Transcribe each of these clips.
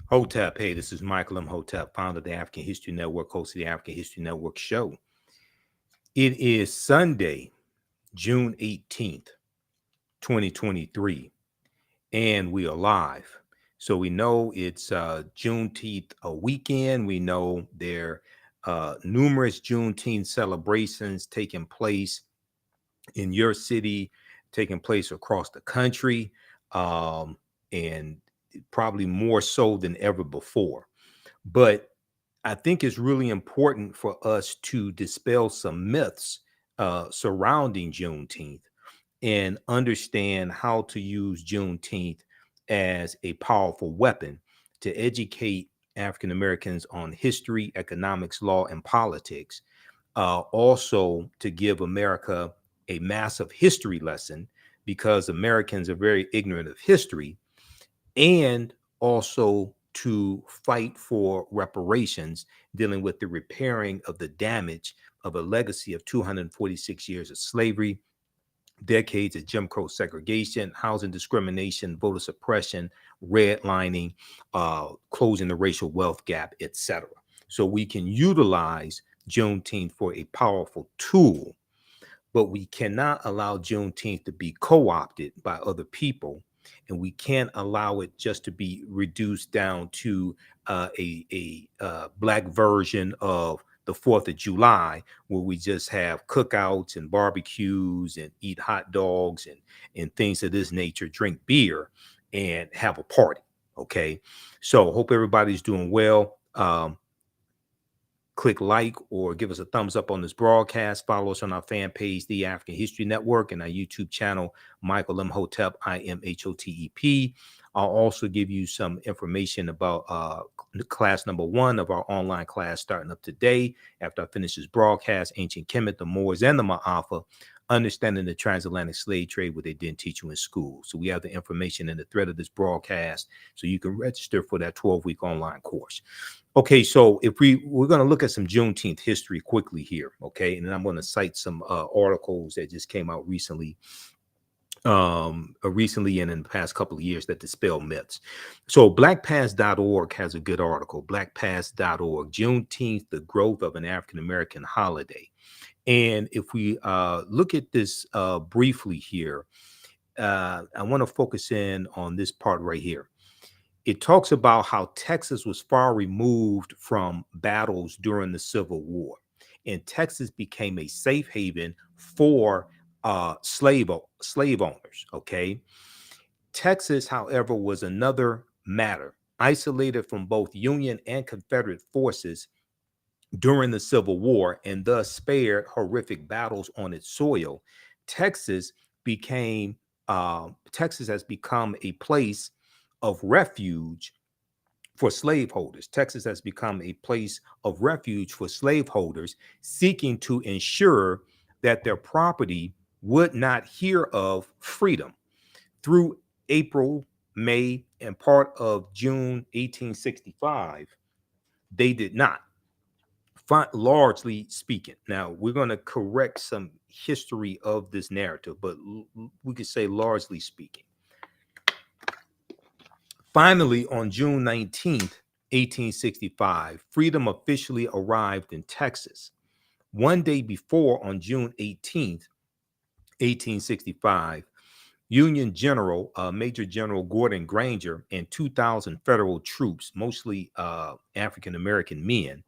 Hotep, hey, this is Michael Imhotep, founder of the African History Network, host of the African History Network show. It is Sunday, June 18th, 2023, and we are live. So we know it's Juneteenth a weekend. We know there are numerous Juneteenth celebrations taking place in your city, taking place across the country, and probably more so than ever before. But I think it's really important for us to dispel some myths surrounding Juneteenth and understand how to use Juneteenth as a powerful weapon to educate African Americans on history, economics, law, and politics. Also, to give America a massive history lesson because Americans are very ignorant of history, and also to fight for reparations, dealing with the repairing of the damage of a legacy of 246 years of slavery, decades of Jim Crow segregation, housing discrimination, voter suppression, redlining, closing the racial wealth gap, etc. So we can utilize Juneteenth for a powerful tool, but we cannot allow Juneteenth to be co-opted by other people, and we can't allow it just to be reduced down to a black version of the 4th of July, where we just have cookouts and barbecues and eat hot dogs and things of this nature, drink beer and have a party. Okay, so hope everybody's doing well. Click like or give us a thumbs up on this broadcast. Follow us on our fan page, The African History Network, and our YouTube channel, Michael Imhotep, Imhotep. I'll also give you some information about class number 1 of our online class starting up today. After I finish this broadcast, Ancient Kemet, the Moors, and the Ma'afa, understanding the transatlantic slave trade, what they didn't teach you in school. So we have the information in the thread of this broadcast, so you can register for that 12-week online course. Okay, so if we're going to look at some Juneteenth history quickly here, okay, and then I'm going to cite some articles that just came out recently and in the past couple of years that dispel myths. So blackpast.org has a good article, blackpast.org, Juneteenth, the growth of an African American holiday. And if we look at this briefly here, I want to focus in on this part right here. It talks about how Texas was far removed from battles during the Civil War, and Texas became a safe haven for slave owners. Okay, Texas, however, was another matter, isolated from both Union and Confederate forces during the Civil War, and thus spared horrific battles on its soil. Texas became Texas has become a place of refuge for slaveholders. Texas has become a place of refuge for slaveholders seeking to ensure that their property would not hear of freedom. Through April, May, and part of June 1865, they did not, largely speaking. Now, we're going to correct some history of this narrative, but we could say largely speaking. Finally, on June 19th, 1865, freedom officially arrived in Texas. One day before, on June 18th, 1865, Union General, Major General Gordon Granger, and 2,000 federal troops, mostly African American men,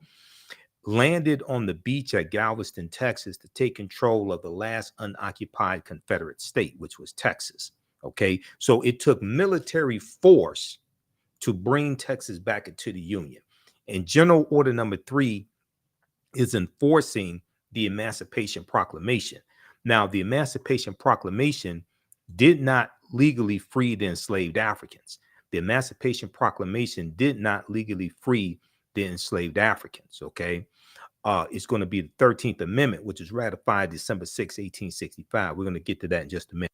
landed on the beach at Galveston, Texas, to take control of the last unoccupied Confederate state, which was Texas. Okay, so it took military force to bring Texas back into the Union. And General Order number 3 is enforcing the Emancipation Proclamation. Now, the Emancipation Proclamation did not legally free the enslaved Africans. The Emancipation Proclamation did not legally free the enslaved Africans, okay? It's going to be the 13th Amendment, which was ratified December 6, 1865. We're going to get to that in just a minute.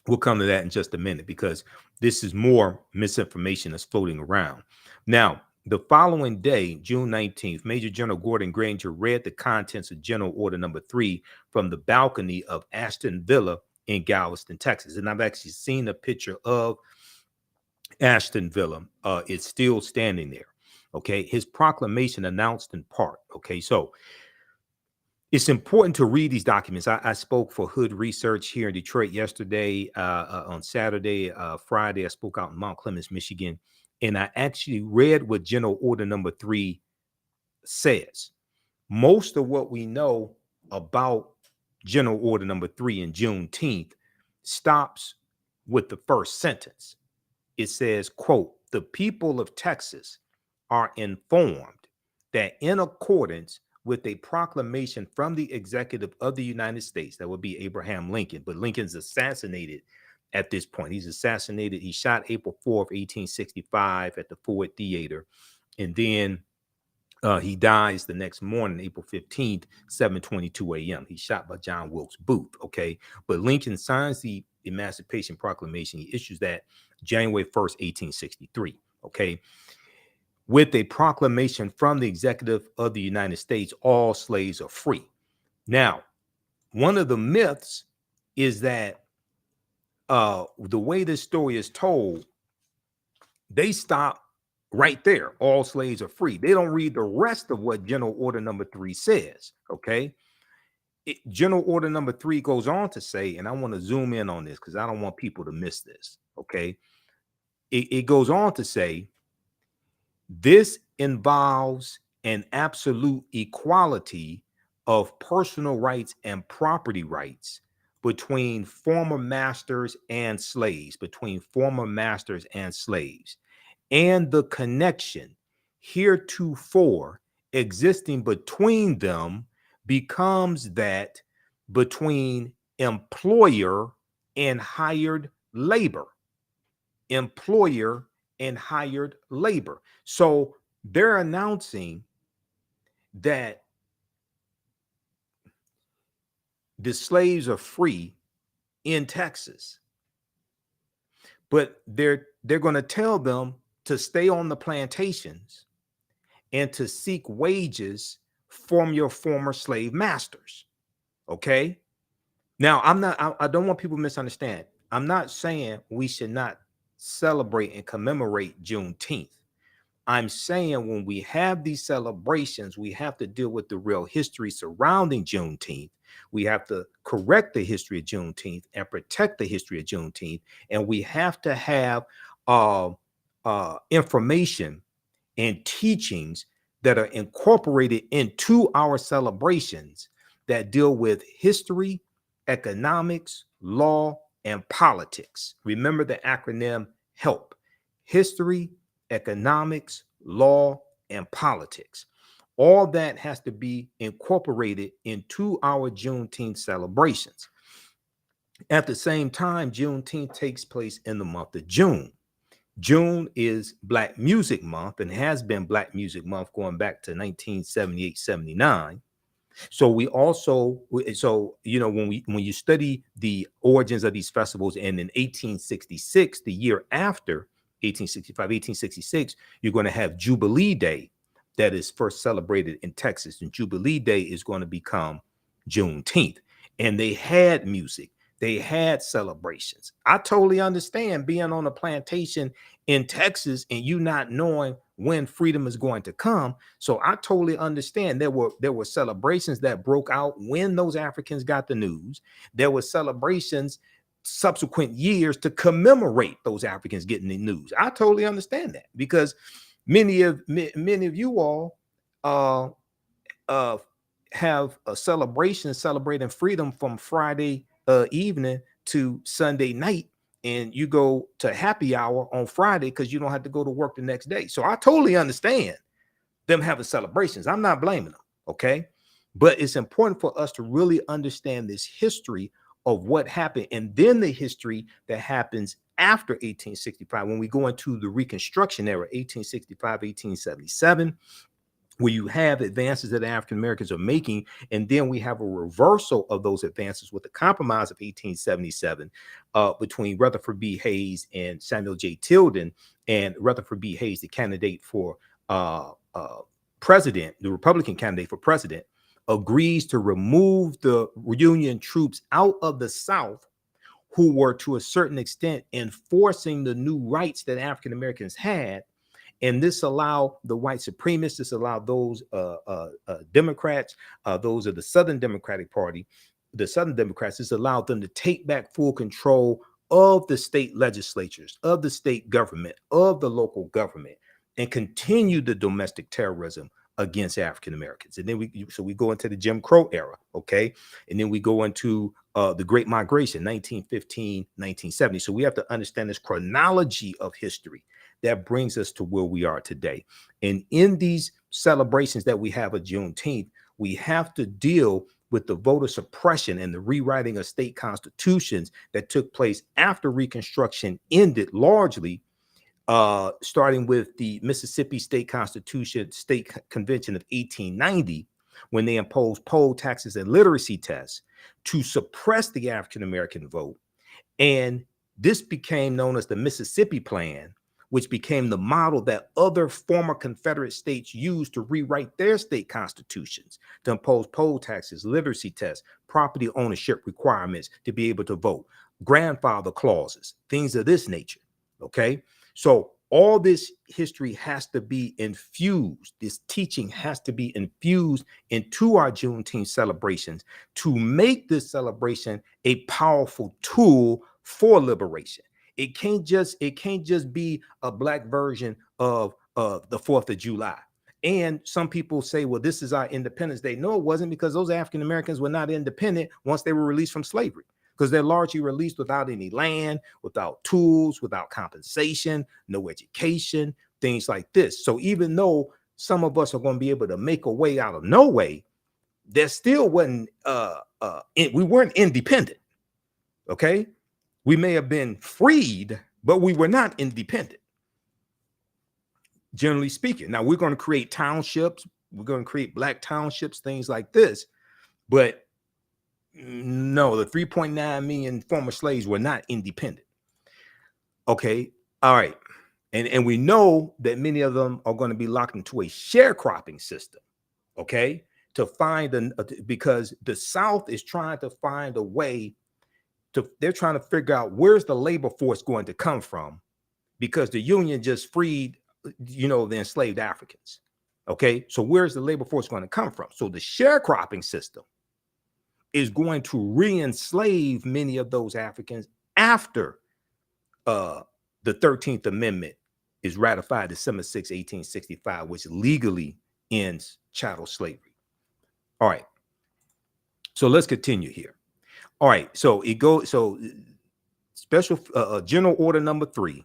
We'll come to that in just a minute because this is more misinformation that's floating around. Now, the following day, June 19th, Major General Gordon Granger read the contents of General Order number 3 from the balcony of Ashton Villa in Galveston, Texas. And I've actually seen a picture of Ashton Villa, is still standing there. Okay, his proclamation announced in part. Okay, so it's important to read these documents. I spoke for Hood Research here in Detroit yesterday. On Saturday, Friday, I spoke out in Mount Clemens, Michigan, and I actually read what General Order Number 3 says. Most of what we know about General Order Number 3 and Juneteenth stops with the first sentence. It says, quote, "The people of Texas are informed that in accordance with a proclamation from the executive of the United States," that would be Abraham Lincoln, but Lincoln's assassinated at this point. He's assassinated. He's shot April 4th, 1865 at the Ford Theater. And then he dies the next morning, April 15th, 7:22 a.m. He's shot by John Wilkes Booth. Okay. But Lincoln signs the Emancipation Proclamation. He issues that January 1st, 1863. Okay. With a proclamation from the executive of the United States, all slaves are free. Now, one of the myths is that the way this story is told, they stop right there. All slaves are free. They don't read the rest of what General Order Number 3 says. Okay. General Order Number 3 goes on to say, and I want to zoom in on this because I don't want people to miss this. Okay. It goes on to say, this involves an absolute equality of personal rights and property rights between former masters and slaves, and the connection heretofore existing between them becomes that between employer and hired labor. So they're announcing that the slaves are free in Texas, but they're going to tell them to stay on the plantations and to seek wages from your former slave masters. Okay. Now, I don't want people to misunderstand. I'm not saying we should not celebrate and commemorate Juneteenth. I'm saying when we have these celebrations, we have to deal with the real history surrounding Juneteenth. We have to correct the history of Juneteenth and protect the history of Juneteenth. And we have to have information and teachings that are incorporated into our celebrations that deal with history, economics, law, and politics. Remember the acronym HELP: history, economics, law, and politics. All that has to be incorporated into our Juneteenth celebrations. At the same time, Juneteenth takes place in the month of June. June is Black Music Month and has been Black Music Month going back to 1978-79. So when you study the origins of these festivals, and in 1866, the year after 1865, 1866, you're going to have Jubilee Day that is first celebrated in Texas, and Jubilee Day is going to become Juneteenth. And they had music, they had celebrations. I totally understand being on a plantation in Texas and you not knowing when freedom is going to come. So I totally understand there were celebrations that broke out when those Africans got the news. There were celebrations subsequent years to commemorate those Africans getting the news. I totally understand that, because many of you all have a celebration celebrating freedom from Friday evening to Sunday night, and you go to happy hour on Friday because you don't have to go to work the next day. So I totally understand them having celebrations. I'm not blaming them. Okay. But it's important for us to really understand this history of what happened, and then the history that happens after 1865, when we go into the Reconstruction era, 1865, 1877, where you have advances that African Americans are making, and then we have a reversal of those advances with the Compromise of 1877 between Rutherford B. Hayes and Samuel J. Tilden. And Rutherford B. Hayes, the candidate for president, the Republican candidate for president, agrees to remove the Union troops out of the South who were to a certain extent enforcing the new rights that African Americans had. And this allowed the white supremacists, this allowed those Democrats, those of the Southern Democratic Party, the Southern Democrats, this allowed them to take back full control of the state legislatures, of the state government, of the local government, and continue the domestic terrorism against African Americans. And then we go into the Jim Crow era, okay? And then we go into the Great Migration, 1915, 1970. So we have to understand this chronology of history that brings us to where we are today. And in these celebrations that we have of Juneteenth, we have to deal with the voter suppression and the rewriting of state constitutions that took place after Reconstruction ended largely, starting with the Mississippi State Constitution, State Convention of 1890, when they imposed poll taxes and literacy tests to suppress the African American vote. And this became known as the Mississippi Plan, which became the model that other former Confederate states used to rewrite their state constitutions, to impose poll taxes, literacy tests, property ownership requirements to be able to vote, grandfather clauses, things of this nature, okay? So all this history has to be infused, this teaching has to be infused into our Juneteenth celebrations to make this celebration a powerful tool for liberation. It can't just be a Black version of the 4th of July. And some people say, well, this is our Independence Day. No, it wasn't, because those African Americans were not independent once they were released from slavery, because they're largely released without any land, without tools, without compensation, no education, things like this. So even though some of us are going to be able to make a way out of no way, there still wasn't, we weren't independent, okay? We may have been freed, but we were not independent, generally speaking. Now we're going to create townships. We're going to create Black townships, things like this. But no, the 3.9 million former slaves were not independent. Okay. All right. And we know that many of them are going to be locked into a sharecropping system. Okay. To find because the South is trying to find a way they're trying to figure out where's the labor force going to come from, because the Union just freed, the enslaved Africans. Okay, so where's the labor force going to come from? So the sharecropping system is going to re-enslave many of those Africans after the 13th Amendment is ratified December 6, 1865, which legally ends chattel slavery. All right, so let's continue here. All right, so special General Order number 3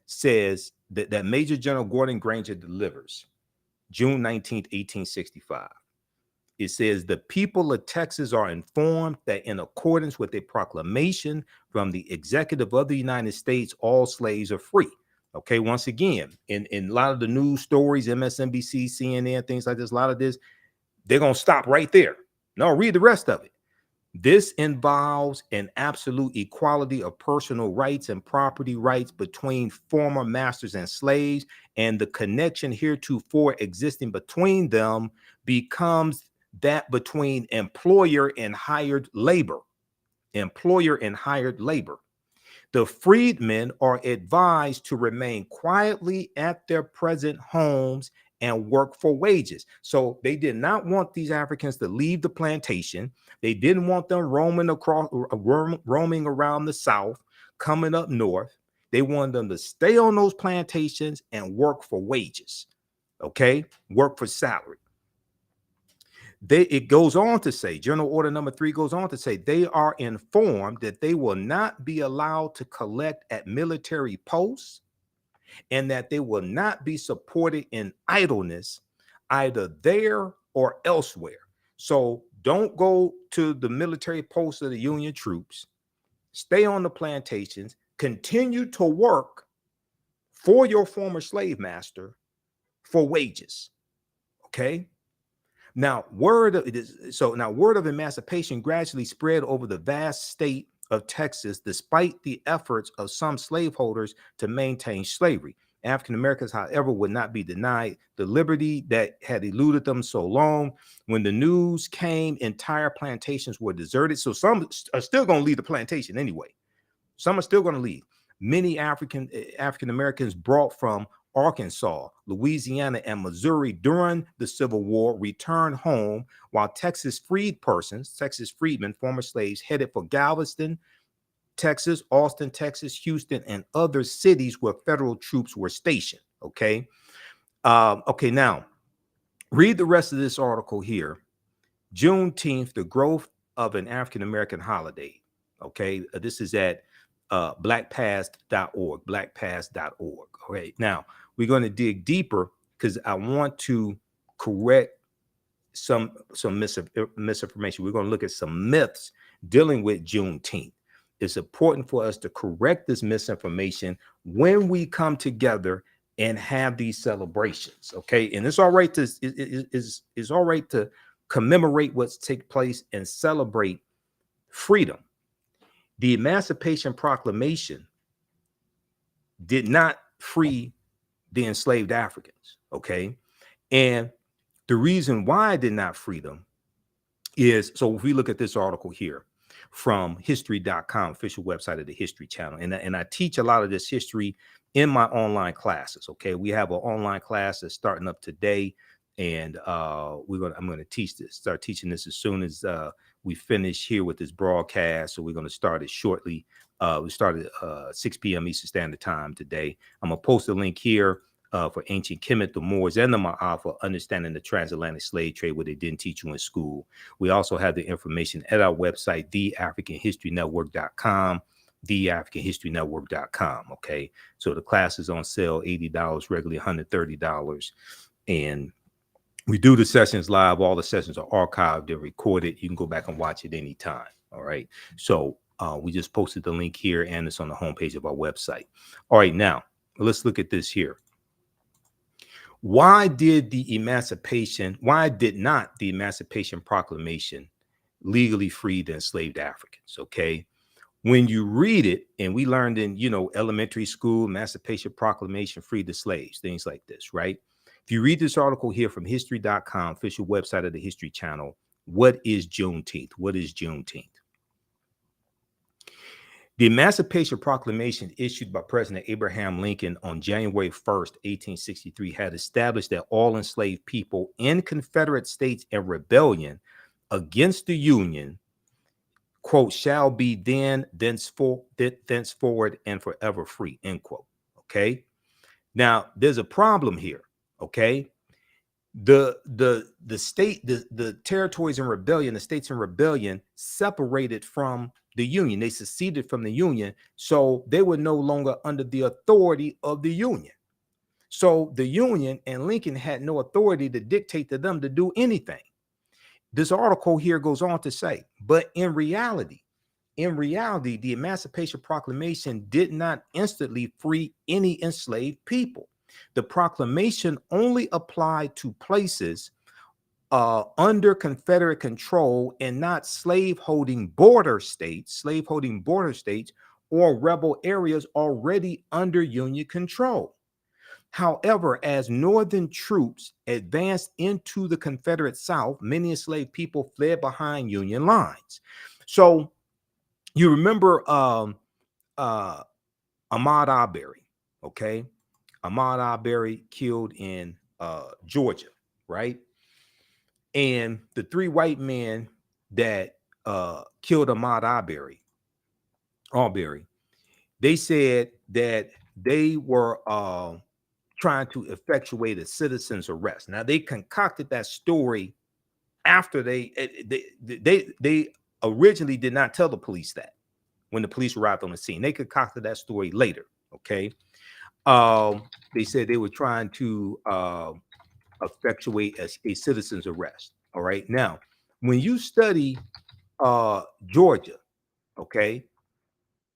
says that Major General Gordon Granger delivers June 19th, 1865. It says the people of Texas are informed that in accordance with a proclamation from the executive of the United States, all slaves are free. Okay, once again, in a lot of the news stories, MSNBC, CNN, things like this, a lot of this, they're going to stop right there. No, read the rest of it. This involves an absolute equality of personal rights and property rights between former masters and slaves, and the connection heretofore existing between them becomes that between employer and hired labor. Employer and hired labor. The freedmen are advised to remain quietly at their present homes and work for wages. So they did not want these Africans to leave the plantation. They didn't want them roaming around the South, coming up north. They wanted them to stay on those plantations and work for wages. Okay, work for salary. It goes on to say, General Order number 3 goes on to say, they are informed that they will not be allowed to collect at military posts, and that they will not be supported in idleness either there or elsewhere. So don't go to the military posts of the Union troops. Stay on the plantations. Continue to work for your former slave master for wages. Okay. Now, word of emancipation gradually spread over the vast state of Texas, despite the efforts of some slaveholders to maintain slavery. African Americans, however, would not be denied the liberty that had eluded them so long. When the news came, entire plantations were deserted. So some are still going to leave the plantation anyway. Some are still going to leave. Many African Americans brought from Arkansas, Louisiana, and Missouri during the Civil War returned home, while Texas freedmen, former slaves, headed for Galveston, Texas, Austin, Texas, Houston, and other cities where federal troops were stationed. Okay. Okay. Now, read the rest of this article here. Juneteenth, the growth of an African American holiday. Okay. This is at blackpast.org, blackpast.org. All right. Now, we're going to dig deeper because I want to correct some misinformation. We're going to look at some myths dealing with Juneteenth. It's important for us to correct this misinformation when we come together and have these celebrations. Okay. And it's all right to it's all right to commemorate what's take place and celebrate freedom. The Emancipation Proclamation did not free the enslaved Africans. Okay. And the reason why it did not free them is, so if we look at this article here from history.com, official website of the History Channel, and I teach a lot of this history in my online classes. Okay, we have an online class that's starting up today, and I'm going to start teaching this as soon as we finish here with this broadcast. So we're going to start it shortly. We started 6 p.m. Eastern Standard Time today. I'm going to post a link here for Ancient Kemet, the Moors, and the Ma'afa, understanding the transatlantic slave trade, what they didn't teach you in school. We also have the information at our website, TheAHNShow.com, TheAHNShow.com. Okay, so the class is on sale, $80, regularly $130, and we do the sessions live. All the sessions are archived and recorded. You can go back and watch it anytime. All right, so we just posted the link here, and it's on the homepage of our website. All right, now let's look at this here. Why did not the Emancipation Proclamation legally free the enslaved Africans? Okay. When you read it, and we learned in, elementary school, Emancipation Proclamation freed the slaves, things like this, right? If you read this article here from history.com, official website of the History Channel, what is Juneteenth? What is Juneteenth? The Emancipation Proclamation issued by President Abraham Lincoln on January 1st, 1863, had established that all enslaved people in Confederate states in rebellion against the Union, quote, shall be thenceforward and forever free, end quote. Okay. Now, there's a problem here. Okay. The territories in rebellion, the states in rebellion separated from the Union. They seceded from the Union, so they were no longer under the authority of the Union. So the Union and Lincoln had no authority to dictate to them to do anything. This article here goes on to say, but in reality, the Emancipation Proclamation did not instantly free any enslaved people. The proclamation only applied to places under Confederate control and not slaveholding border states or rebel areas already under Union control. However, as Northern troops advanced into the Confederate South, many enslaved people fled behind Union lines. So you remember Ahmaud Arbery, okay? Ahmaud Arbery killed in Georgia, right? And the three white men that killed Ahmaud Arbery, they said that they were trying to effectuate a citizen's arrest. Now, they concocted that story after they originally did not tell the police that when the police arrived on the scene. They concocted that story later. Okay. They said they were trying to effectuate a citizen's arrest. All right. Now, when you study Georgia, okay,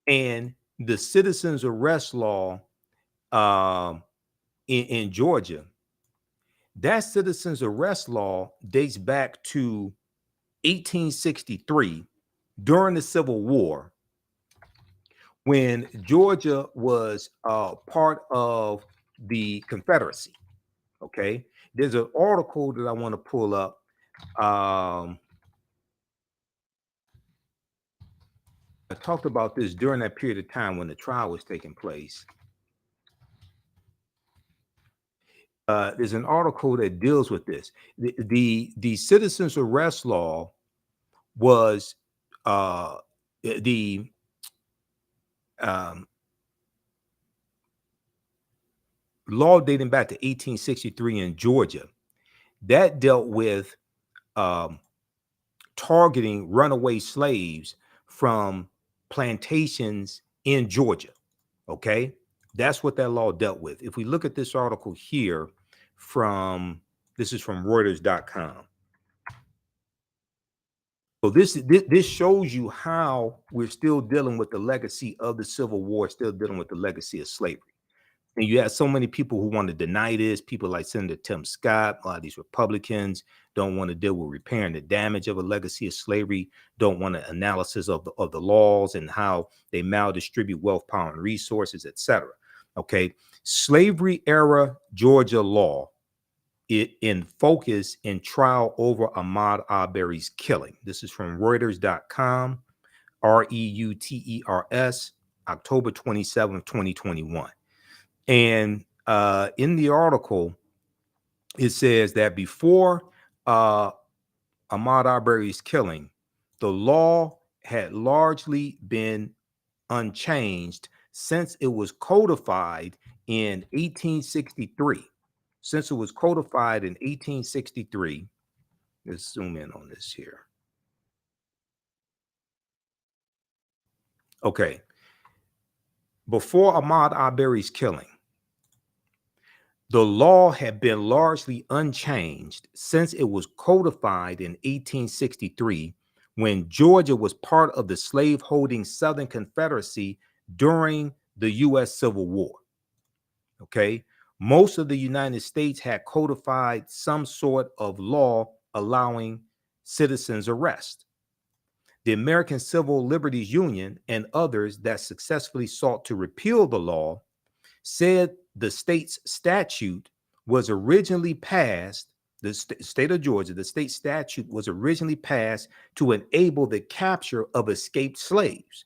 and the citizen's arrest law in Georgia, that citizen's arrest law dates back to 1863 during the Civil War, when Georgia was part of the Confederacy. Okay, there's an article that I want to pull up. I talked about this during that period of time when the trial was taking place. There's an article that deals with this. The citizens arrest law was the um, law dating back to 1863 in Georgia that dealt with um, targeting runaway slaves from plantations in Georgia. Okay, that's what that law dealt with. If we look at this article here this is from Reuters.com. So this shows you how we're still dealing with the legacy of the Civil War, still dealing with the legacy of slavery. And you have so many people who want to deny this. People like Senator Tim Scott, a lot of these Republicans don't want to deal with repairing the damage of a legacy of slavery, don't want an analysis of the laws and how they maldistribute wealth, power, and resources, etc. Okay, slavery era Georgia law, it in focus in trial over Ahmaud Arbery's killing. This is from Reuters.com, Reuters, October 27, 2021. And in the article, it says that before Ahmaud Arbery's killing, the law had largely been unchanged since it was codified in 1863. Since it was codified in 1863, let's zoom in on this here. Okay. Before Ahmaud Arbery's killing, the law had been largely unchanged since it was codified in 1863 when Georgia was part of the slave-holding Southern Confederacy during the U.S. Civil War. Okay, most of the United States had codified some sort of law allowing citizens arrest. The American Civil Liberties Union and others that successfully sought to repeal the law said the state's statute was originally passed, the state of Georgia, the state statute was originally passed to enable the capture of escaped slaves.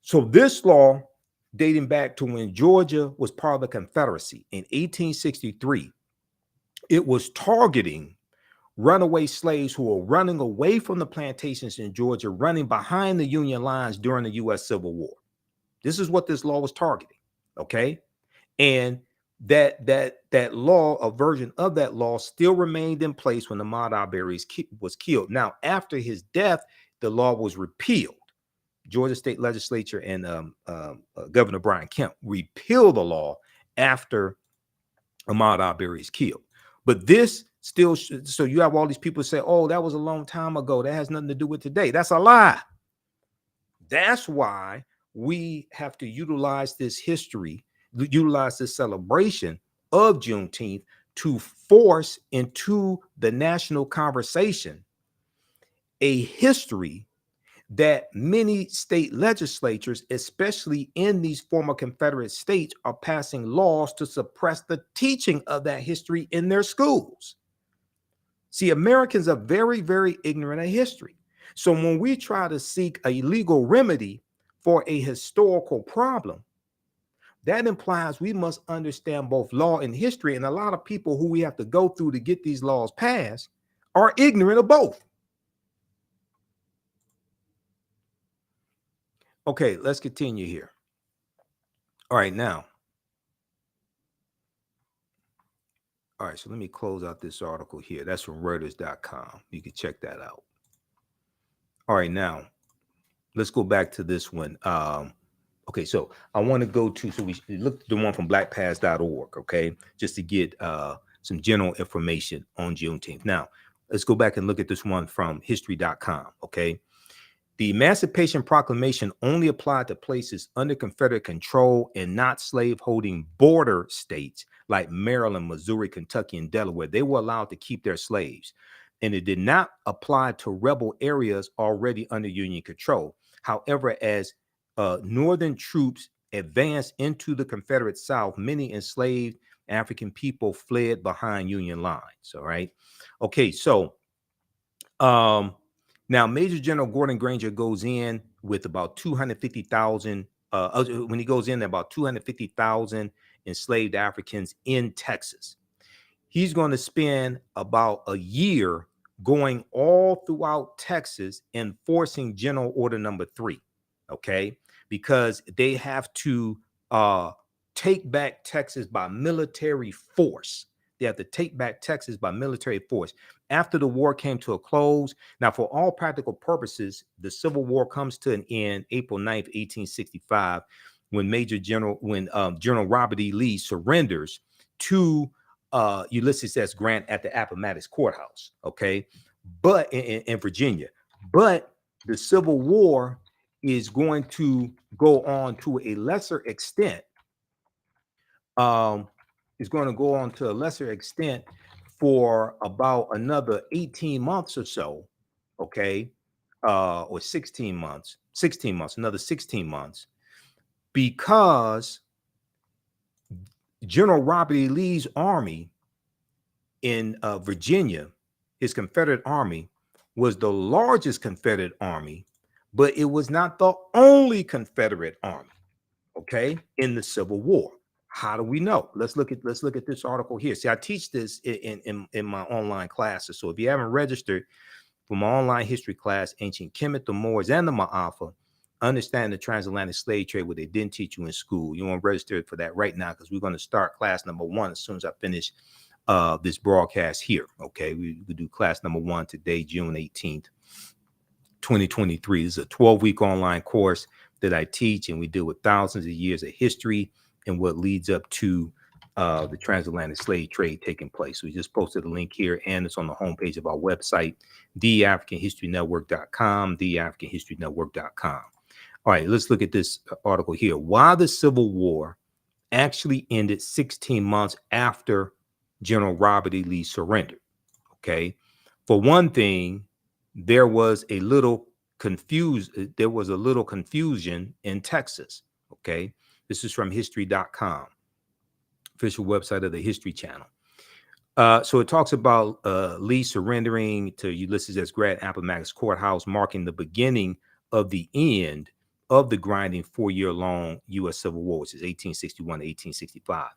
So this law, dating back to when Georgia was part of the Confederacy in 1863, it was targeting runaway slaves who were running away from the plantations in Georgia, running behind the Union lines during the U.S. Civil War. This is what this law was targeting, okay? And that law, a version of that law, still remained in place when Ahmaud Arbery was killed. Now, after his death, the law was repealed. Georgia State Legislature and Governor Brian Kemp repealed the law after Ahmaud Arbery is killed. But this still, so you have all these people say, oh, that was a long time ago. That has nothing to do with today. That's a lie. That's why we have to utilize this history, utilize this celebration of Juneteenth to force into the national conversation a history that many state legislatures, especially in these former Confederate states, are passing laws to suppress the teaching of that history in their schools. See, Americans are very, very ignorant of history. So when we try to seek a legal remedy for a historical problem, that implies we must understand both law and history. And a lot of people who we have to go through to get these laws passed are ignorant of both. Okay, let's continue here. All right, now. All right, so let me close out this article here. That's from Reuters.com. You can check that out. All right, now let's go back to this one. Okay, so I want to go to, so we look at the one from blackpast.org, okay, just to get some general information on Juneteenth. Now, let's go back and look at this one from history.com, okay. The Emancipation Proclamation only applied to places under Confederate control and not slave-holding border states like Maryland, Missouri, Kentucky, and Delaware. They were allowed to keep their slaves. And it did not apply to rebel areas already under Union control. However, as Northern troops advanced into the Confederate South, many enslaved African people fled behind Union lines, all right? Okay, so now, Major General Gordon Granger goes in with about 250,000. When he goes in, about 250,000 enslaved Africans in Texas. He's going to spend about a year going all throughout Texas enforcing General Order Number 3, okay? Because they have to take back Texas by military force. They have to take back Texas by military force. After the war came to a close, now for all practical purposes, the Civil War comes to an end April 9th, 1865, when General Robert E. Lee surrenders to Ulysses S. Grant at the Appomattox Courthouse, okay, but in Virginia. But the Civil War is going to go on to a lesser extent. Is going to go on to a lesser extent for about another 18 months or so, okay, or 16 months, another 16 months, because General Robert E. Lee's army in Virginia, his Confederate army, was the largest Confederate army, but it was not the only Confederate army, okay, in the Civil War. How do we know? Let's look at this article here. See, I teach this in my online classes. So if you haven't registered for my online history class, Ancient Kemet, the Moors, and the Ma'afa, understand the transatlantic slave trade, what they didn't teach you in school. You want to register for that right now, because we're going to start class number 1 as soon as I finish this broadcast here. Okay, we do class number 1 today, June 18th, 2023. This is a 12-week online course that I teach, and we deal with thousands of years of history and what leads up to the transatlantic slave trade taking place. We just posted a link here, and it's on the homepage of our website, TheAHNShow.com, TheAHNShow.com. All right, let's look at this article here. Why the Civil War actually ended 16 months after General Robert E. Lee surrendered. Okay, for one thing, there was a little confusion in Texas. Okay, this is from history.com, official website of the History Channel. So it talks about Lee surrendering to Ulysses S. Grant Appomattox Courthouse, marking the beginning of the end of the grinding 4-year-long U.S. Civil War, which is 1861 to 1865.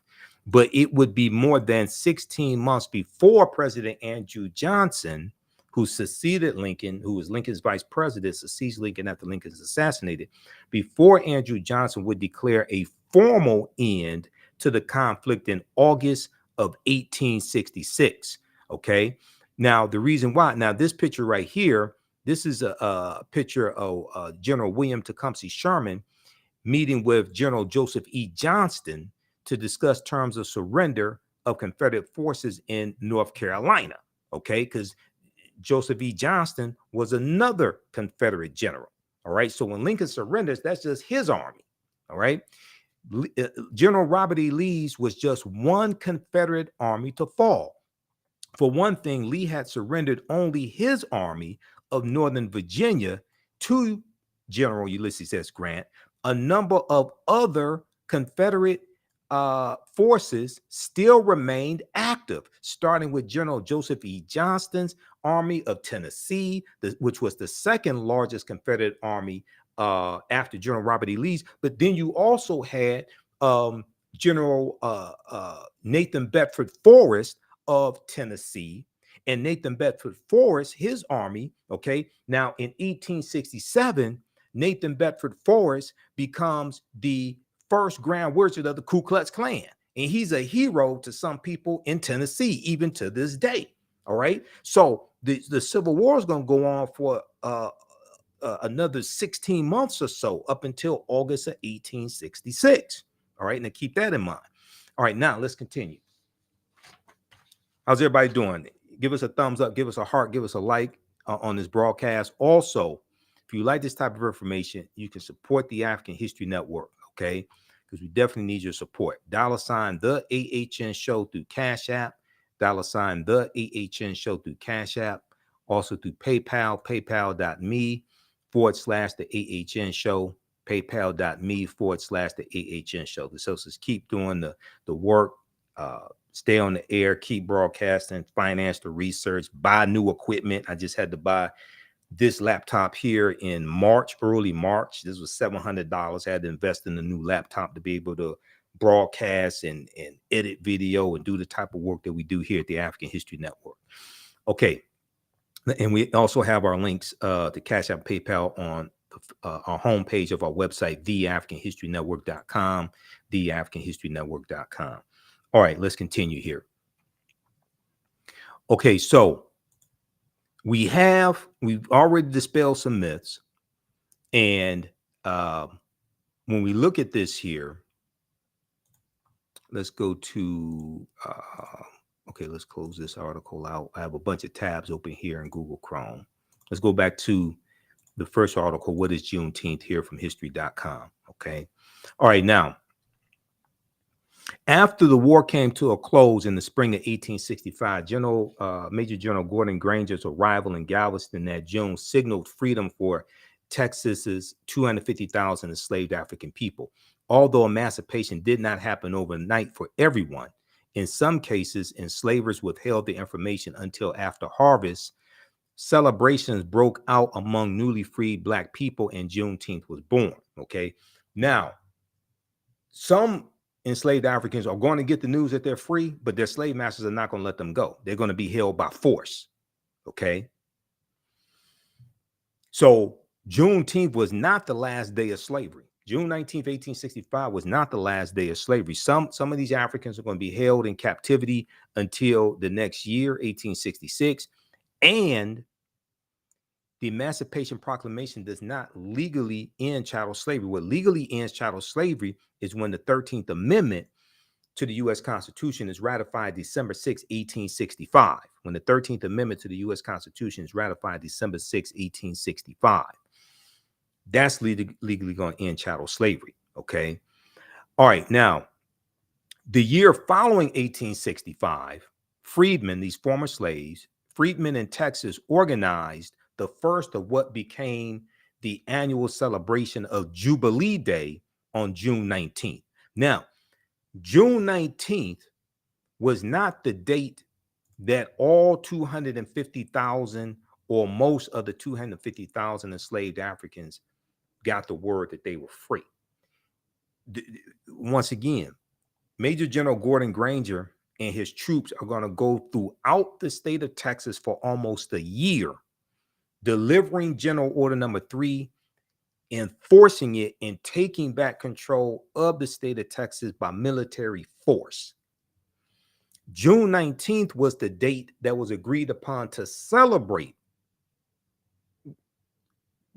But it would be more than 16 months before President Andrew Johnson, who succeeded Lincoln, who was Lincoln's vice president, succeeds Lincoln after Lincoln is assassinated, before Andrew Johnson would declare a formal end to the conflict in August of 1866. Okay. Now, the reason why, now this picture right here, this is a picture of General William Tecumseh Sherman meeting with General Joseph E. Johnston to discuss terms of surrender of Confederate forces in North Carolina. Okay. Because Joseph E. Johnston was another Confederate general. All right. So when Lincoln surrenders, that's just his army. All right. General Robert E. Lee's was just one Confederate army to fall. For one thing, Lee had surrendered only his army of Northern Virginia to General Ulysses S. Grant. A number of other Confederate forces still remained active, starting with General Joseph E. Johnston's Army of Tennessee, which was the second largest Confederate army after General Robert E. Lee's. But then you also had General Nathan Bedford Forrest of Tennessee, and Nathan Bedford Forrest, his army. Okay, now in 1867, Nathan Bedford Forrest becomes the first Grand Wizard of the Ku Klux Klan, and he's a hero to some people in Tennessee, even to this day. All right, so the Civil War is going to go on for another 16 months or so, up until August of 1866. All right, now keep that in mind. All right, now let's continue. How's everybody doing? Give us a thumbs up, give us a heart, give us a like on this broadcast. Also, if you like this type of information, you can support the African History Network, okay? Because we definitely need your support. $ the AHN Show through Cash App, $ the AHN Show through Cash App, also through PayPal, paypal.me/the AHN Show, paypal.me/the AHN Show. This helps us keep doing the work, stay on the air, keep broadcasting, finance the research, buy new equipment. I just had to buy this laptop here in March, early March. This was $700. I had to invest in a new laptop to be able to broadcast and edit video and do the type of work that we do here at the African History Network. Okay. And we also have our links to Cash App, PayPal on our homepage of our website, TheAHNHistoryNetwork.com, TheAHNHistoryNetwork.com. All right, let's continue here. Okay, so we've already dispelled some myths. And when we look at this here, let's go to, okay, let's close this article out. I have a bunch of tabs open here in Google Chrome. Let's go back to the first article, What is Juneteenth, here from history.com. Okay. All right. Now, after the war came to a close in the spring of 1865, Major General Gordon Granger's arrival in Galveston that June signaled freedom for Texas's 250,000 enslaved African people. Although emancipation did not happen overnight for everyone, in some cases, enslavers withheld the information until after harvest. Celebrations broke out among newly freed Black people, and Juneteenth was born. Okay. Now, some enslaved Africans are going to get the news that they're free, but their slave masters are not going to let them go. They're going to be held by force. Okay. So Juneteenth was not the last day of slavery. June 19th, 1865 was not the last day of slavery. Some of these Africans are going to be held in captivity until the next year, 1866. And the Emancipation Proclamation does not legally end chattel slavery. What legally ends chattel slavery is when the 13th Amendment to the U.S. Constitution is ratified December 6, 1865. When the 13th Amendment to the U.S. Constitution is ratified December 6, 1865. That's legally going to end chattel slavery. Okay. All right. Now, the year following 1865, freedmen, these former slaves, freedmen in Texas, organized the first of what became the annual celebration of Jubilee Day on June 19th. Now, June 19th was not the date that all 250,000 or most of the 250,000 enslaved Africans got the word that they were free. Once again, Major General Gordon Granger and his troops are going to go throughout the state of Texas for almost a year, delivering General Order Number 3, enforcing it, and taking back control of the state of Texas by military force. June 19th was the date that was agreed upon to celebrate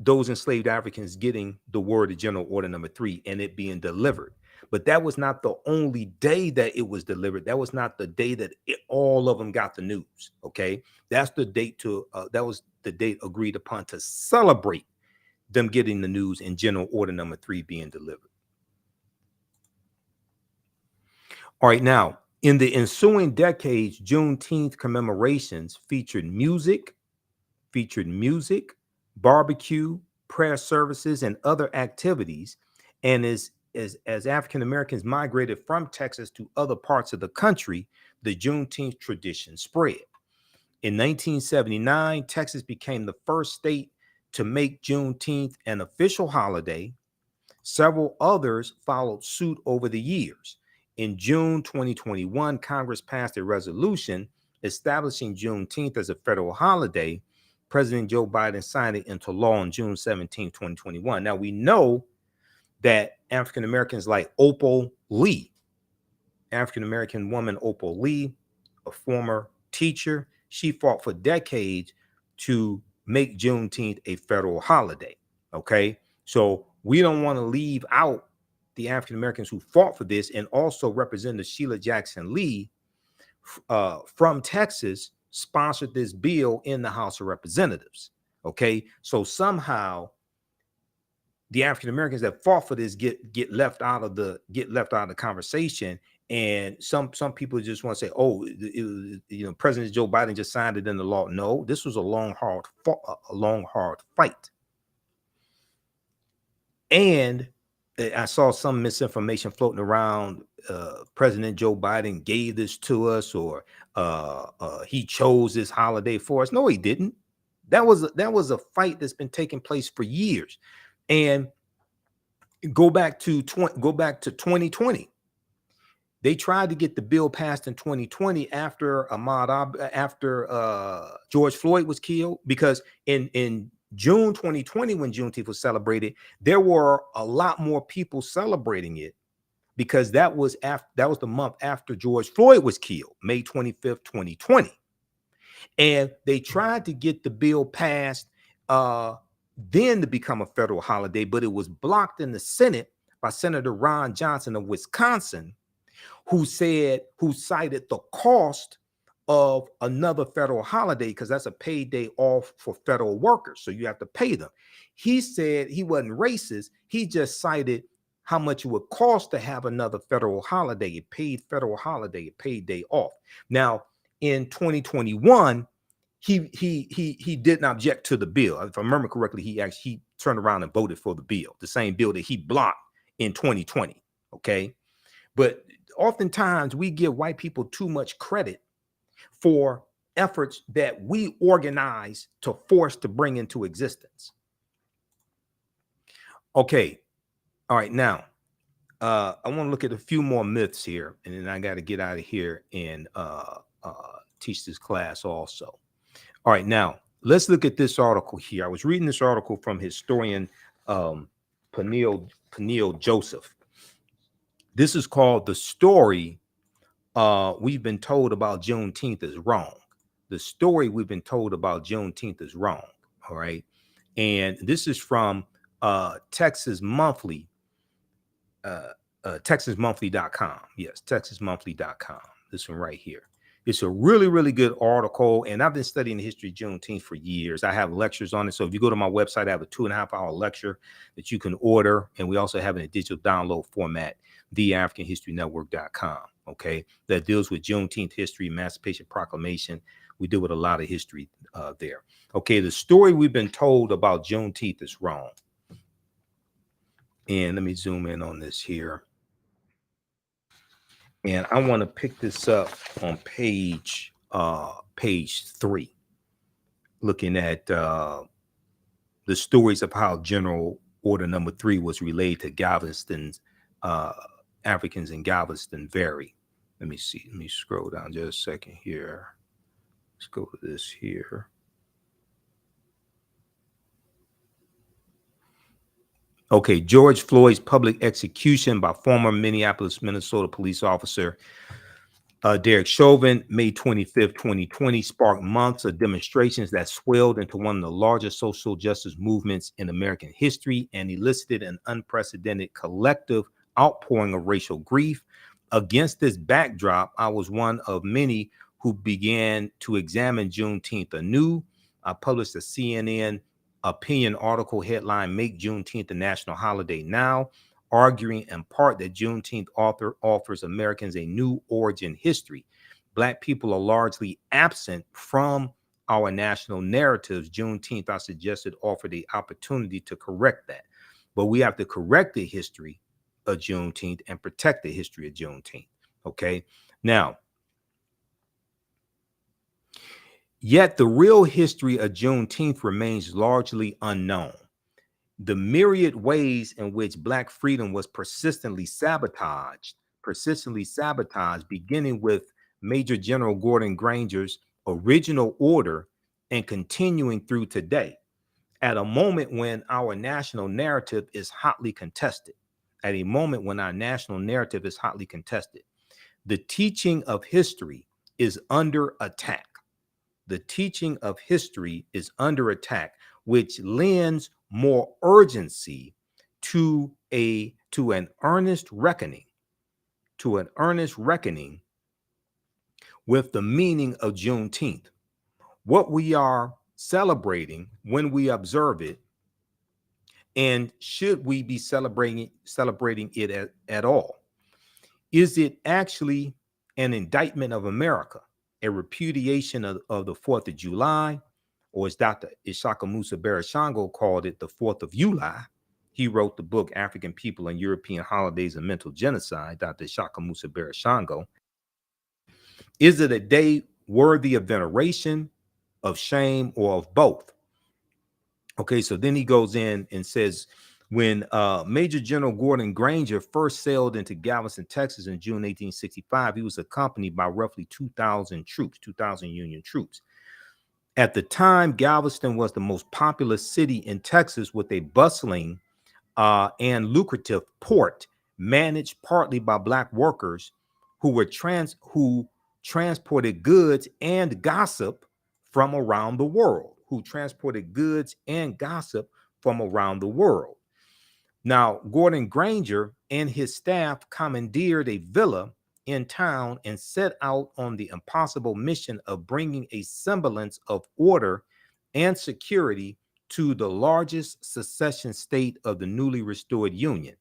those enslaved Africans getting the word of General Order Number 3 and it being delivered. But that was not the only day that it was delivered. That was not the day that all of them got the news. Okay, that's the date that was the date agreed upon to celebrate them getting the news and General Order Number 3 being delivered. All right, now in the ensuing decades, Juneteenth commemorations featured music, barbecue, prayer services, and other activities, and as African Americans migrated from Texas to other parts of the country, the Juneteenth tradition spread. In 1979, Texas became the first state to make Juneteenth an official holiday. Several others followed suit over the years. In June 2021, Congress passed a resolution establishing Juneteenth as a federal holiday. President Joe Biden signed it into law on June 17, 2021. Now, we know that African Americans like Opal Lee, African American woman Opal Lee, a former teacher, she fought for decades to make Juneteenth a federal holiday. Okay, so we don't want to leave out the African Americans who fought for this, and also Representative Sheila Jackson Lee from Texas sponsored this bill in the House of Representatives. Okay, so somehow the African Americans that fought for this get left out of the conversation, and some people just want to say, oh, President Joe Biden just signed it into law. No, this was a long hard fight, and I saw some misinformation floating around. President Joe Biden gave this to us, or he chose this holiday for us. No, he didn't. That was a fight that's been taking place for years. And go back to 2020. They tried to get the bill passed in 2020 after George Floyd was killed, because in June 2020, when Juneteenth was celebrated, there were a lot more people celebrating it, because that was the month after George Floyd was killed, May 25th, 2020. And they tried to get the bill passed then to become a federal holiday, but it was blocked in the Senate by Senator Ron Johnson of Wisconsin, who cited the cost of another federal holiday, because that's a paid day off for federal workers, so you have to pay them. He said he wasn't racist. He just cited how much it would cost to have another federal holiday, a paid federal holiday, a paid day off. Now, in 2021, he didn't object to the bill. If I remember correctly, he turned around and voted for the bill, the same bill that he blocked in 2020. Okay, but oftentimes we give white people too much credit for efforts that we organize to force to bring into existence. Okay, all right, now I want to look at a few more myths here, and then I got to get out of here and teach this class also. All right, now let's look at this article here. I was reading this article from historian Peniel Joseph. This is called "The Story We've Been Told About Juneteenth Is Wrong." The story we've been told about Juneteenth is wrong. All right, and this is from Texas Monthly, TexasMonthly.com. Yes, TexasMonthly.com. This one right here. It's a really, really good article, and I've been studying the history of Juneteenth for years. I have lectures on it, so if you go to my website, I have a 2.5-hour lecture that you can order, and we also have it in a digital download format, TheAHNShow.com. Okay, that deals with Juneteenth history, Emancipation Proclamation. We deal with a lot of history there. Okay, the story we've been told about Juneteenth is wrong. And let me zoom in on this here. And I want to pick this up on page 3, looking at the stories of how General Order Number 3 was relayed to Galveston's Africans in Galveston Valley. Let me see. Let me scroll down just a second here. Let's go to this here. Okay, George Floyd's public execution by former Minneapolis, Minnesota police officer Derek Chauvin, May 25th, 2020, sparked months of demonstrations that swelled into one of the largest social justice movements in American history and elicited an unprecedented collective outpouring of racial grief. Against this backdrop, I was one of many who began to examine Juneteenth anew. I published a CNN opinion article headline, "Make Juneteenth a National Holiday Now," arguing in part that Juneteenth offers Americans a new origin history. Black people are largely absent from our national narratives. Juneteenth, I suggested, offered the opportunity to correct that. But we have to correct the history of Juneteenth and protect the history of Juneteenth. Okay. Now, yet the real history of Juneteenth remains largely unknown. The myriad ways in which Black freedom was persistently sabotaged, beginning with Major General Gordon Granger's original order and continuing through today, at a moment when our national narrative is hotly contested. The teaching of history is under attack. The teaching of history is under attack, which lends more urgency to an earnest reckoning with the meaning of Juneteenth, what we are celebrating when we observe it, and should we be celebrating it at all? Is it actually an indictment of America, a repudiation of the 4th of July, or as Dr. Ishaka Musa Barashango called it, the 4th of July? He wrote the book, African People and European Holidays and Mental Genocide, Dr. Ishaka Musa Barashango. Is it a day worthy of veneration, of shame, or of both? Okay, so then he goes in and says, when Major General Gordon Granger first sailed into Galveston, Texas in June 1865, he was accompanied by roughly 2,000 troops, 2,000 Union troops. At the time, Galveston was the most populous city in Texas, with a bustling and lucrative port managed partly by Black workers who transported goods and gossip from around the world, from around the world. Now, Gordon Granger and his staff commandeered a villa in town and set out on the impossible mission of bringing a semblance of order and security to the largest secession state of the newly restored Union.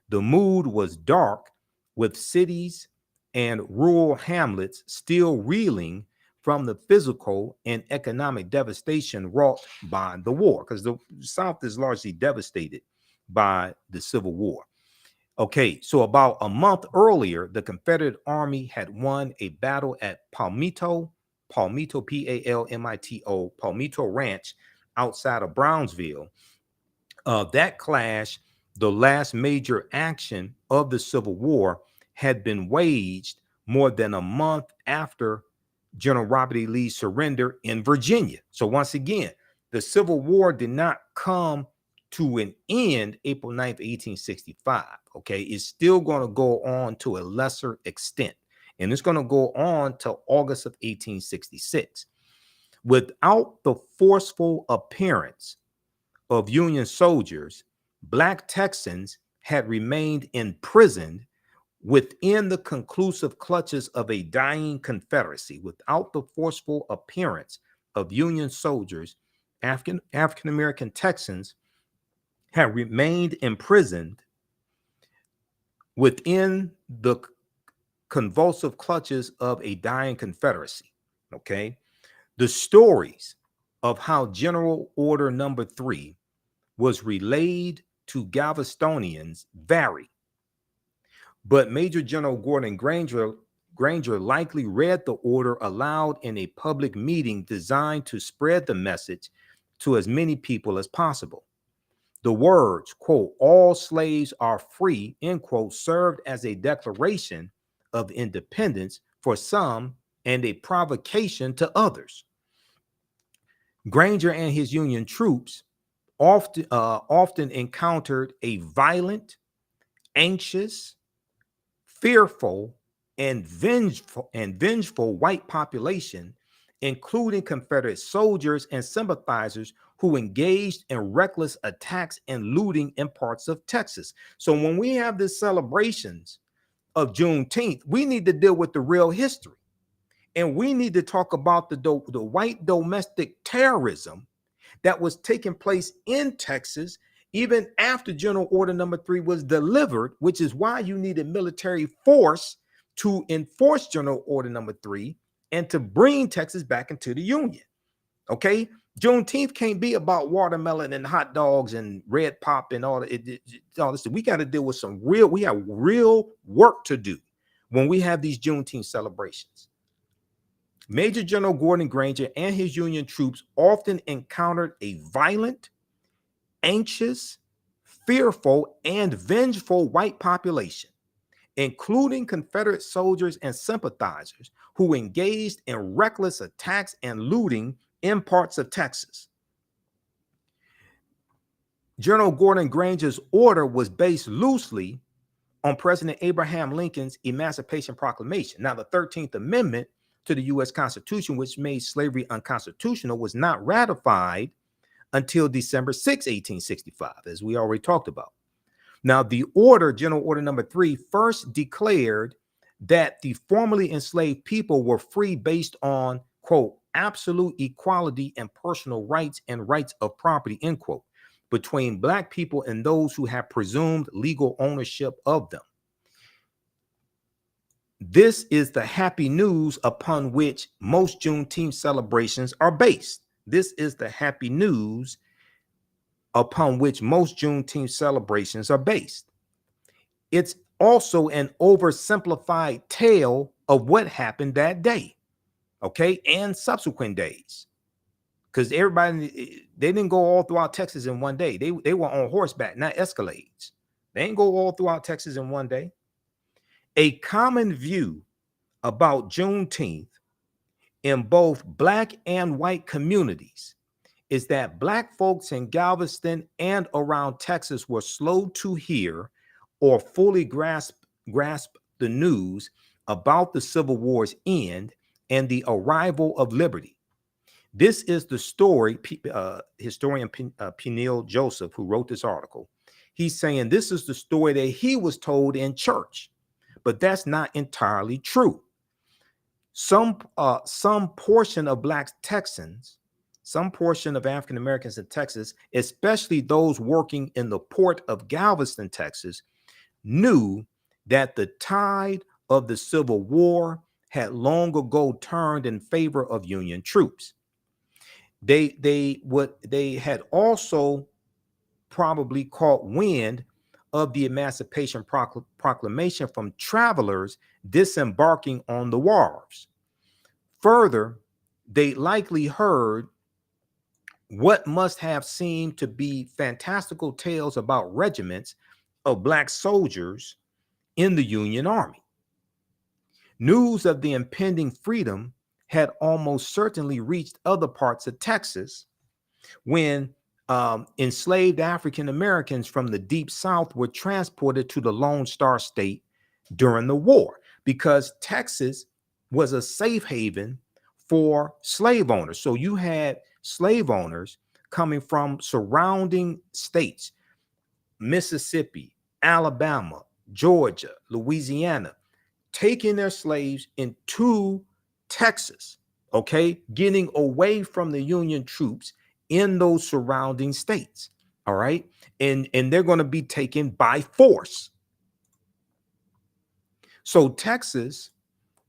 The mood was dark, with cities and rural hamlets still reeling from the physical and economic devastation wrought by the war, because the South is largely devastated by the Civil War. Okay, so about a month earlier, the Confederate Army had won a battle at Palmito, Palmito, Palmito Ranch outside of Brownsville. That clash, the last major action of the Civil War, had been waged more than a month after General Robert E. Lee's surrender in Virginia. So once again, the Civil War did not come to an end April 9th, 1865. Okay, it's still going to go on to a lesser extent, and it's going to go on till August of 1866. Without the forceful appearance of Union soldiers, Black Texans had remained imprisoned within the conclusive clutches of a dying Confederacy. Without the forceful appearance of Union soldiers, African American Texans had remained imprisoned within the convulsive clutches of a dying Confederacy. Okay, the stories of how General Order Number 3 was relayed to Galvestonians vary, but Major General Gordon Granger likely read the order aloud in a public meeting designed to spread the message to as many people as possible. The words, quote, "all slaves are free," end quote, served as a declaration of independence for some and a provocation to others. Granger and his Union troops often encountered a violent, anxious, fearful, and vengeful white population, including Confederate soldiers and sympathizers who engaged in reckless attacks and looting in parts of Texas. So when we have these celebrations of Juneteenth, we need to deal with the real history. And we need to talk about the white domestic terrorism that was taking place in Texas even after General Order Number 3 was delivered, which is why you needed military force to enforce General Order Number 3 and to bring Texas back into the Union. Okay, Juneteenth can't be about watermelon and hot dogs and red pop and all this. We got to deal with we have real work to do when we have these Juneteenth celebrations. Major General Gordon Granger and his Union troops often encountered a violent, anxious, fearful, and vengeful white population, including Confederate soldiers and sympathizers who engaged in reckless attacks and looting in parts of Texas. General Gordon Granger's order was based loosely on President Abraham Lincoln's Emancipation Proclamation. Now, the 13th Amendment to the U.S. Constitution, which made slavery unconstitutional, was not ratified until December 6, 1865, as we already talked about. Now, the order, General Order Number 3, first declared that the formerly enslaved people were free based on, quote, absolute equality and personal rights and rights of property, end quote, between Black people and those who have presumed legal ownership of them. This is the happy news upon which most Juneteenth celebrations are based. This is the happy news upon which most Juneteenth celebrations are based. It's also an oversimplified tale of what happened that day, okay, and subsequent days. because everybody, they didn't go all throughout Texas in one day. They were on horseback, not Escalades. They didn't go all throughout Texas in one day. A common view about Juneteenth in both Black and white communities is that Black folks in Galveston and around Texas were slow to hear or fully grasp the news about the Civil War's end and the arrival of liberty. This is the story, historian Peniel Joseph, who wrote this article, he's saying this is the story that he was told in church, but that's not entirely true. Some portion of Black Texans, some portion of African Americans in Texas, especially those working in the port of Galveston, Texas, knew that the tide of the Civil War had long ago turned in favor of Union troops. They had also probably caught wind of the Emancipation Proclamation from travelers disembarking on the wharves. Further, they likely heard what must have seemed to be fantastical tales about regiments of Black soldiers in the Union Army. News of the impending freedom had almost certainly reached other parts of Texas when enslaved African Americans from the Deep South were transported to the Lone Star State during the war, because Texas was a safe haven for slave owners. So you had slave owners coming from surrounding states, Mississippi, Alabama, Georgia, Louisiana, taking their slaves into Texas, okay, getting away from the Union troops in those surrounding states, all right? And they're going to be taken by force. So Texas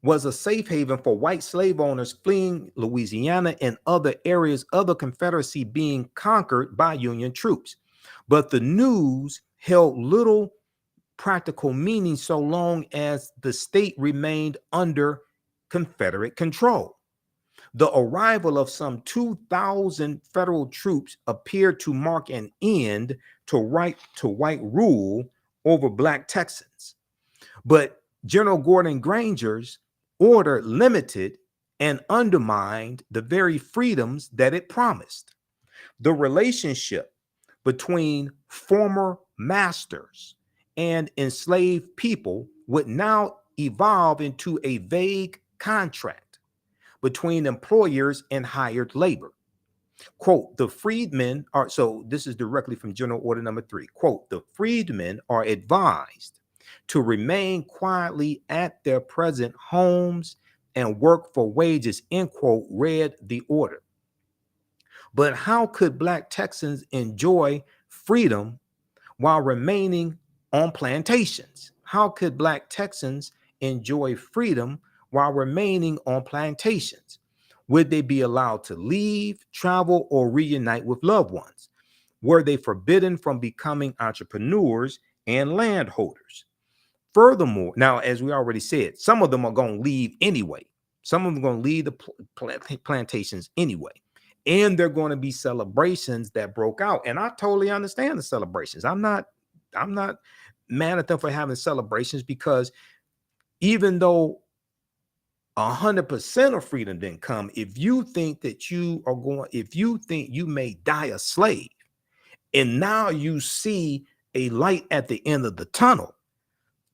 was a safe haven for white slave owners fleeing Louisiana and other areas of the Confederacy being conquered by Union troops. But the news held little practical meaning so long as the state remained under Confederate control. The arrival of some 2,000 federal troops appeared to mark an end to white rule over Black Texans. But General Gordon Granger's order limited and undermined the very freedoms that it promised. The relationship between former masters and enslaved people would now evolve into a vague contract between employers and hired labor. Quote, the freedmen are, so this is directly from General Order number 3, quote, the freedmen are advised to remain quietly at their present homes and work for wages, end quote, read the order. But how could Black Texans enjoy freedom while remaining on plantations? How could Black Texans enjoy freedom while remaining on plantations? Would they be allowed to leave, travel, or reunite with loved ones? Were they forbidden from becoming entrepreneurs and landholders? Furthermore, now, as we already said, some of them are going to leave anyway. Some of them are going to leave the plantations anyway. And there are going to be celebrations that broke out. And I totally understand the celebrations. I'm not mad at them for having celebrations, because even though 100% of freedom didn't come, if you think you may die a slave, and now you see a light at the end of the tunnel,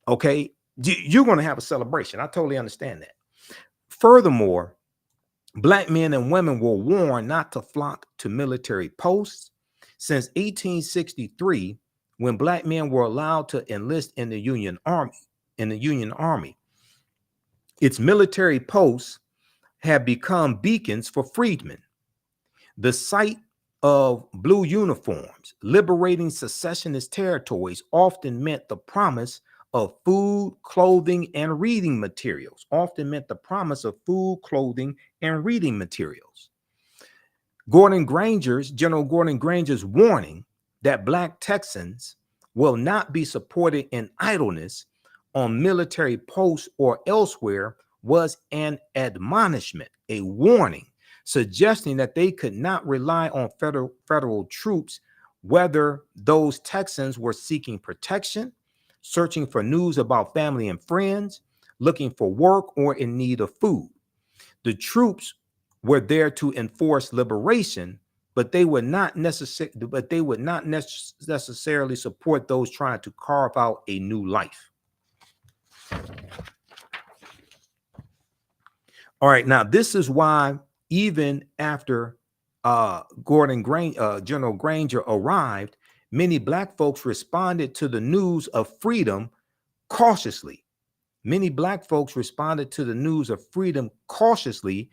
okay, you're going to have a celebration. I totally understand that. Furthermore, Black men and women were warned not to flock to military posts. Since 1863, when Black men were allowed to enlist in the Union Army, its military posts have become beacons for freedmen. The sight of blue uniforms liberating secessionist territories often meant the promise of food, clothing, and reading materials. General Gordon Granger's warning that Black Texans will not be supported in idleness on military posts or elsewhere was an admonishment, a warning suggesting that they could not rely on federal troops, whether those Texans were seeking protection, searching for news about family and friends, looking for work, or in need of food. The troops were there to enforce liberation, but they would not necessarily support those trying to carve out a new life. All right, now this is why even after General Granger arrived, many Black folks responded to the news of freedom cautiously. Many Black folks responded to the news of freedom cautiously,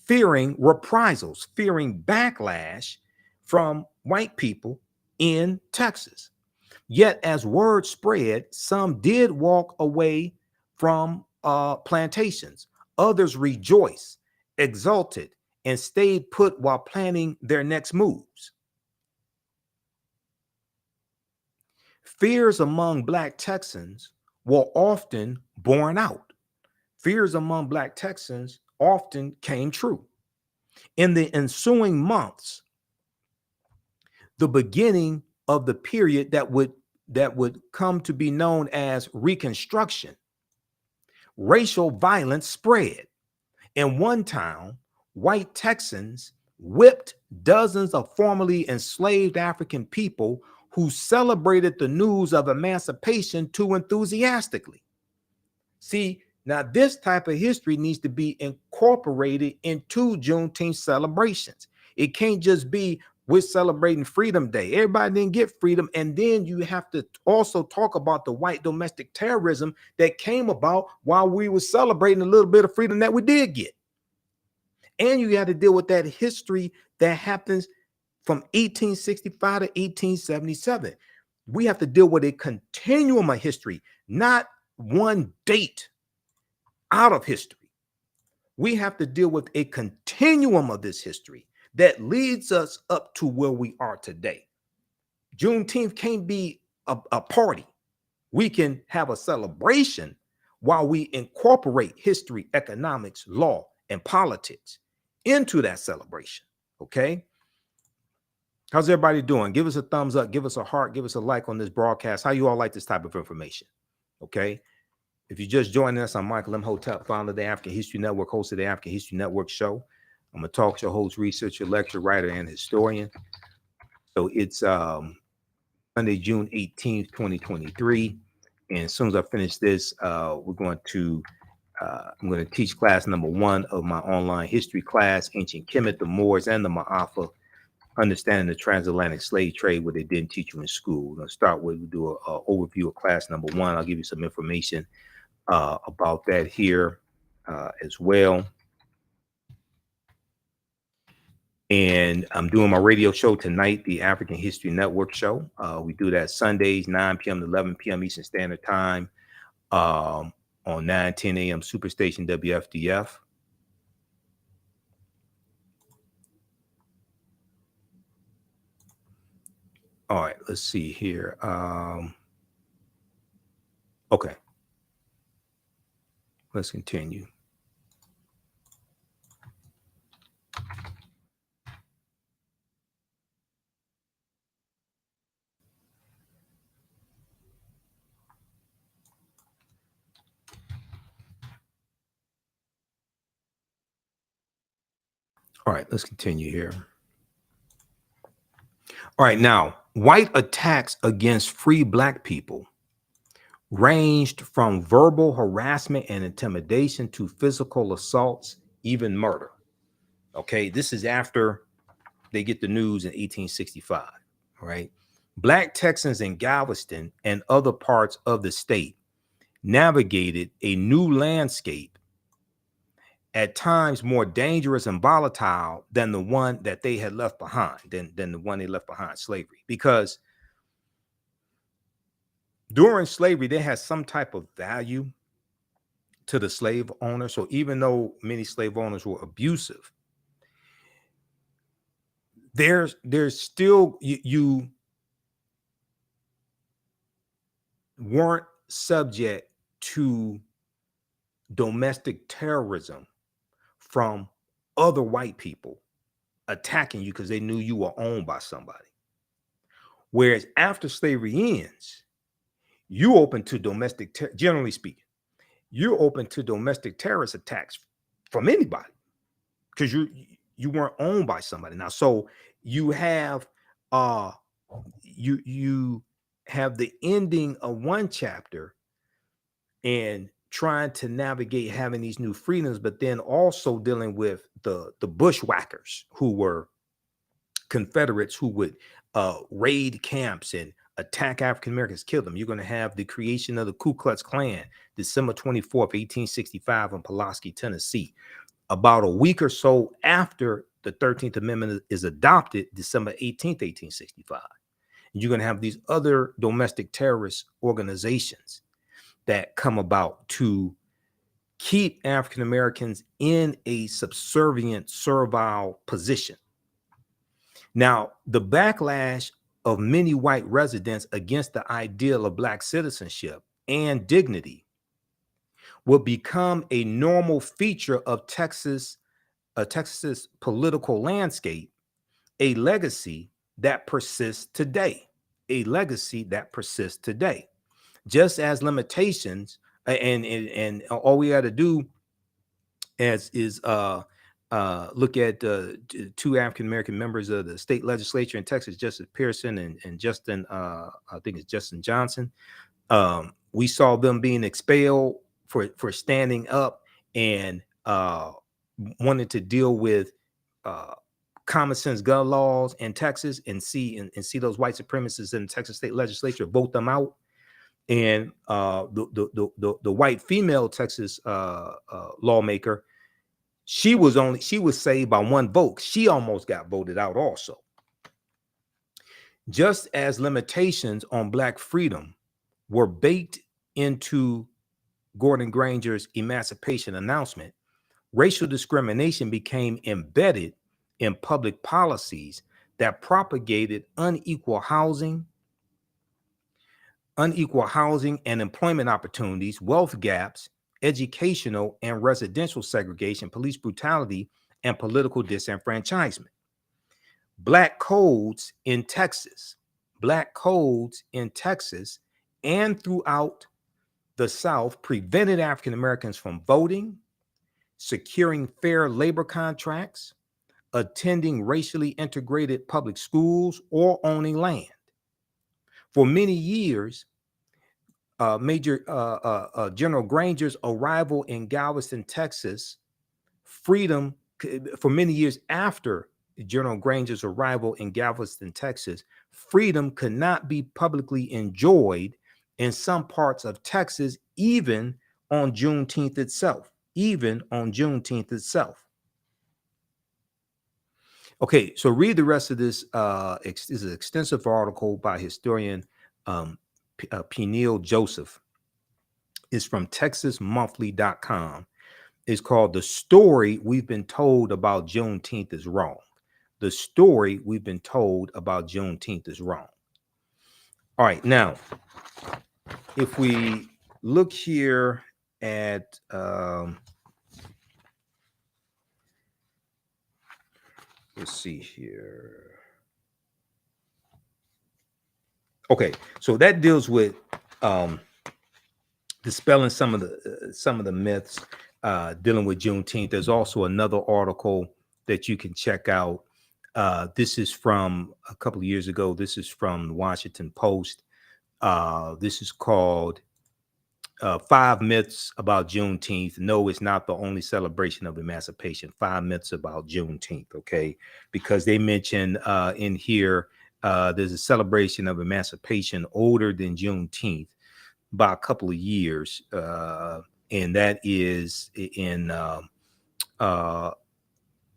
fearing reprisals, fearing backlash from white people in Texas. Yet, as word spread, some did walk away from plantations. Others rejoiced, exulted, and stayed put while planning their next moves. Fears among Black Texans were often borne out. Fears among Black Texans often came true. In the ensuing months, the beginning of the period that would come to be known as Reconstruction, racial violence spread. In one town, white Texans whipped dozens of formerly enslaved African people who celebrated the news of emancipation too enthusiastically. See, now this type of history needs to be incorporated into Juneteenth celebrations. It can't just be we're celebrating Freedom Day. Everybody didn't get freedom. And then you have to also talk about the white domestic terrorism that came about while we were celebrating a little bit of freedom that we did get. And you got to deal with that history that happens from 1865 to 1877. We have to deal with a continuum of history, not one date out of history. We have to deal with a continuum of this history that leads us up to where we are today. Juneteenth can't be a party. We can have a celebration while we incorporate history, economics, law, and politics into that celebration. Okay? How's everybody doing? Give us a thumbs up, give us a heart, give us a like on this broadcast. How you all like this type of information? Okay? If you're just joining us, I'm Michael Imhotep, founder of the African History Network, host of the African History Network show. I'm a talk show host, researcher, lecturer, writer, and historian. So it's Monday, June 18th, 2023. And as soon as I finish this, I'm going to teach class number 1 of my online history class, Ancient Kemet, the Moors, and the Ma'afa, Understanding the Transatlantic Slave Trade, what they didn't teach you in school. We're going to start with, we'll do an overview of class number 1. I'll give you some information about that here as well. And I'm doing my radio show tonight, the African History Network show. We do that Sundays, 9 p.m. to 11 p.m. Eastern Standard Time on 9:10 a.m. Superstation WFDF. All right, let's see here. Okay, let's continue. All right, let's continue here. All right, now, white attacks against free Black people ranged from verbal harassment and intimidation to physical assaults, even murder. Okay, this is after they get the news in 1865, right? Black Texans in Galveston and other parts of the state navigated a new landscape, at times more dangerous and volatile than the one that they had left behind, than the one they left behind, slavery. Because during slavery, they had some type of value to the slave owner. So even though many slave owners were abusive, there's still, you weren't subject to domestic terrorism from other white people attacking you because they knew you were owned by somebody. Whereas after slavery ends, you open to generally speaking, you're open to domestic terrorist attacks from anybody because you weren't owned by somebody now. So you have you have the ending of one chapter and trying to navigate having these new freedoms, but then also dealing with the bushwhackers who were Confederates who would raid camps and attack African Americans, kill them. You're going to have the creation of the Ku Klux Klan, December 24th, 1865 in Pulaski, Tennessee. About a week or so after the 13th Amendment is adopted, December 18th, 1865. And you're going to have these other domestic terrorist organizations that come about to keep African Americans in a subservient, servile position. Now, the backlash of many white residents against the ideal of Black citizenship and dignity will become a normal feature of Texas's political landscape, a legacy that persists today. A legacy that persists today. Just as limitations, and all we got to do is look at two African American members of the state legislature in Texas, Justice Pearson and Justin, I think it's Justin Johnson. We saw them being expelled for standing up and wanted to deal with common sense gun laws in Texas and see those white supremacists in the Texas state legislature vote them out. And the white female Texas lawmaker, she was saved by one vote. She almost got voted out also. Just as limitations on Black freedom were baked into Gordon Granger's emancipation announcement, racial discrimination became embedded in public policies that propagated unequal housing and employment opportunities, wealth gaps, educational and residential segregation, police brutality, and political disenfranchisement. Black codes in Texas and throughout the South prevented African Americans from voting, securing fair labor contracts, attending racially integrated public schools, or owning land. For many years, General Granger's arrival in Galveston, Texas, freedom could not be publicly enjoyed in some parts of Texas, even on Juneteenth itself. Okay, so read the rest of this. Is an extensive article by historian Peniel Joseph. It's from TexasMonthly.com. It's called "The Story We've Been Told About Juneteenth Is Wrong." The story we've been told about Juneteenth is wrong. All right, now, if we look here at let's see here. Okay, so that deals with dispelling some of the myths dealing with Juneteenth. There's also another article that you can check out. This is from a couple of years ago. This is from the Washington Post. This is called 5 Myths About Juneteenth. No, it's not the only celebration of emancipation. 5 myths about Juneteenth, okay? Because they mention in here, there's a celebration of emancipation older than Juneteenth by a couple of years. And that is in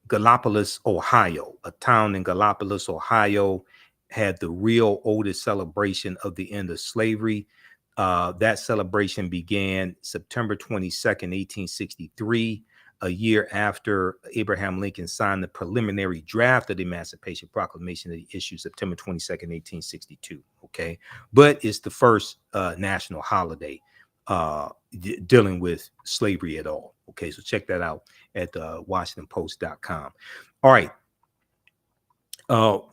Gallipolis, Ohio. A town in Gallipolis, Ohio, had the real oldest celebration of the end of slavery. That celebration began September 22nd, 1863, a year after Abraham Lincoln signed the preliminary draft of the Emancipation Proclamation that he issued September 22nd, 1862. Okay, but it's the first national holiday dealing with slavery at all. Okay, so check that out at WashingtonPost.com. All right.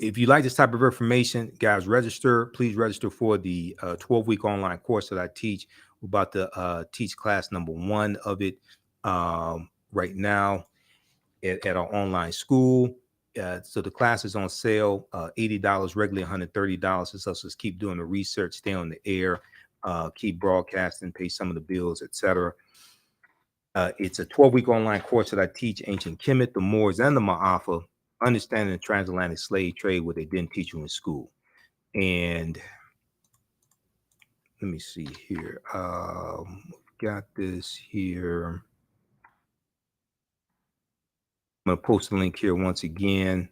If you like this type of information, guys, register. Please register for the 12-week online course that I teach. We're about to teach class number 1 of it right now at our online school. So the class is on sale, $80, regularly $130. So let's just keep doing the research, stay on the air, keep broadcasting, pay some of the bills, etc. It's a 12-week online course that I teach ancient Kemet, the Moors, and the Ma'afa, understanding the transatlantic slave trade, what they didn't teach you in school. And let me see here. Got this here. I'm going to post the link here once again.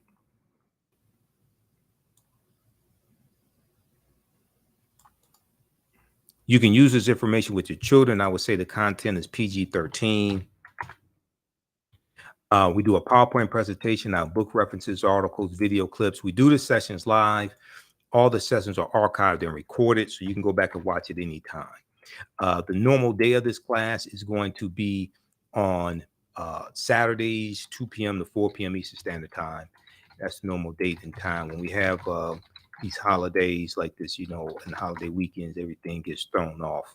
You can use this information with your children. I would say the content is PG-13. We do a PowerPoint presentation, our book references, articles, video clips. We do the sessions live. All the sessions are archived and recorded, so you can go back and watch it anytime. The normal day of this class is going to be on Saturdays, 2 p.m. to 4 p.m. Eastern Standard Time. That's the normal date and time. When we have these holidays like this, you know, and holiday weekends, everything gets thrown off.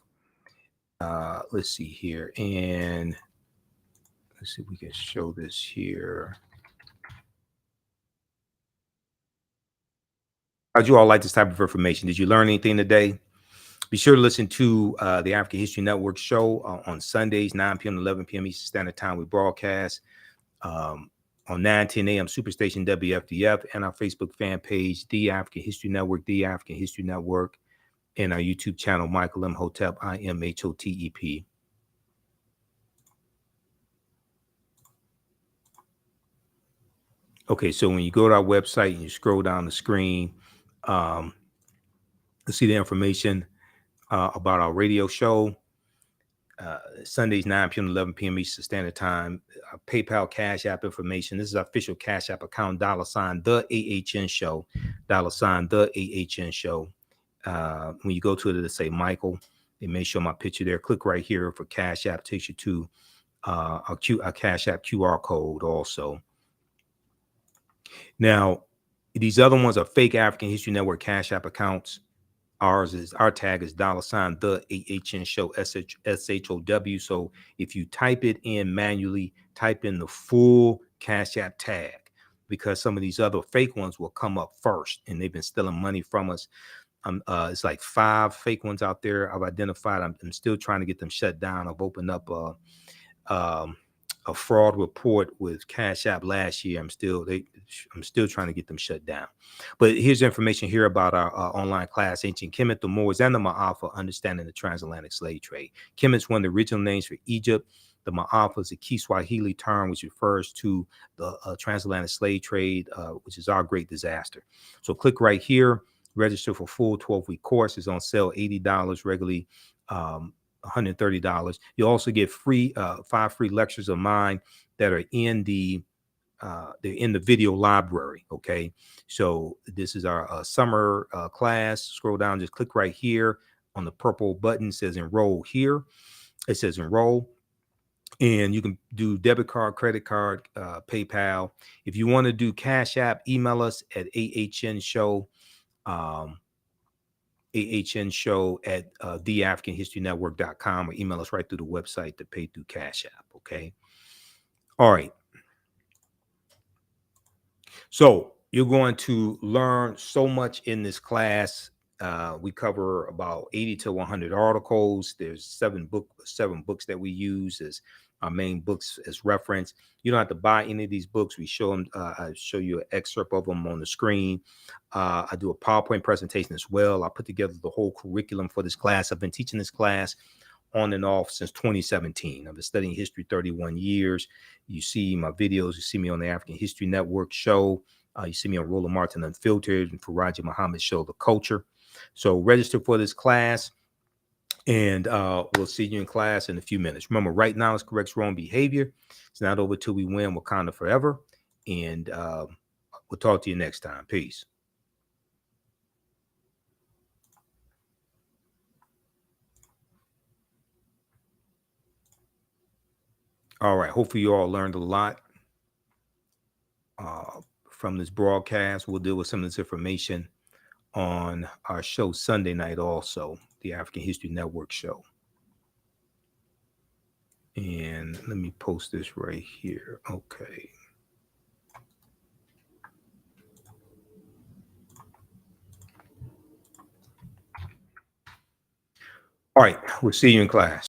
Let's see here. And let's see if we can show this here. How'd you all like this type of information? Did you learn anything today? Be sure to listen to the African History Network show on Sundays, 9 p.m. to 11 p.m. Eastern Standard Time. We broadcast on 9:10 a.m. Superstation WFDF, and our Facebook fan page, The African History Network, The African History Network, and our YouTube channel, Michael Imhotep, Imhotep. Okay, so when you go to our website and you scroll down the screen, you'll see the information about our radio show. Sundays, 9 p.m. to 11 p.m. Eastern Standard Time. PayPal, Cash App information. This is our official Cash App account, $ TheAHNShow, $TheAHNShow. When you go to it, it'll say Michael. It may show my picture there. Click right here for Cash App. Takes you to our Cash App QR code also. Now, these other ones are fake African History Network Cash App accounts. Our tag is $TheAHNShow, SHOW. So if you type it in manually, type in the full Cash App tag, because some of these other fake ones will come up first, and they've been stealing money from us. It's like 5 fake ones out there I've identified. I'm still trying to get them shut down. I've opened up a fraud report with Cash App last year. I'm still trying to get them shut down. But here's information here about our online class, Ancient Kemet, the Moors, and the Ma'afa, understanding the transatlantic slave trade. Kemet's one of the original names for Egypt. The Ma'afa is a Kiswahili term which refers to the transatlantic slave trade, which is our great disaster. So click right here, register for full 12-week course. It's on sale, $80, regularly $130. You also get free 5 free lectures of mine that are in the video library. Okay, so this is our summer class. Scroll down, just click right here on the purple button. It says enroll here. It says enroll, and you can do debit card, credit card, PayPal. If you want to do Cash App, email us at AHNShow. AHNShow at TheAfricanHistoryNetwork.com, or email us right through the website to pay through Cash App. Okay. All right. So you're going to learn so much in this class. We cover about 80 to 100 articles. There's 7 books that we use as our main books as reference. You don't have to buy any of these books. We show them. I show you an excerpt of them on the screen. I do a PowerPoint presentation as well. I put together the whole curriculum for this class. I've been teaching this class on and off since 2017. I've been studying history 31 years. You see my videos. You see me on the African History Network show. You see me on Roland Martin Unfiltered and Faraji Muhammad show, The Culture. So register for this class, and we'll see you in class in a few minutes. Remember, right now is corrects wrong behavior. It's not over till we win Wakanda forever. And we'll talk to you next time. Peace. All right. Hopefully you all learned a lot from this broadcast. We'll deal with some of this information on our show Sunday night also, the African History Network show. And let me post this right here. Okay. All right. We'll see you in class.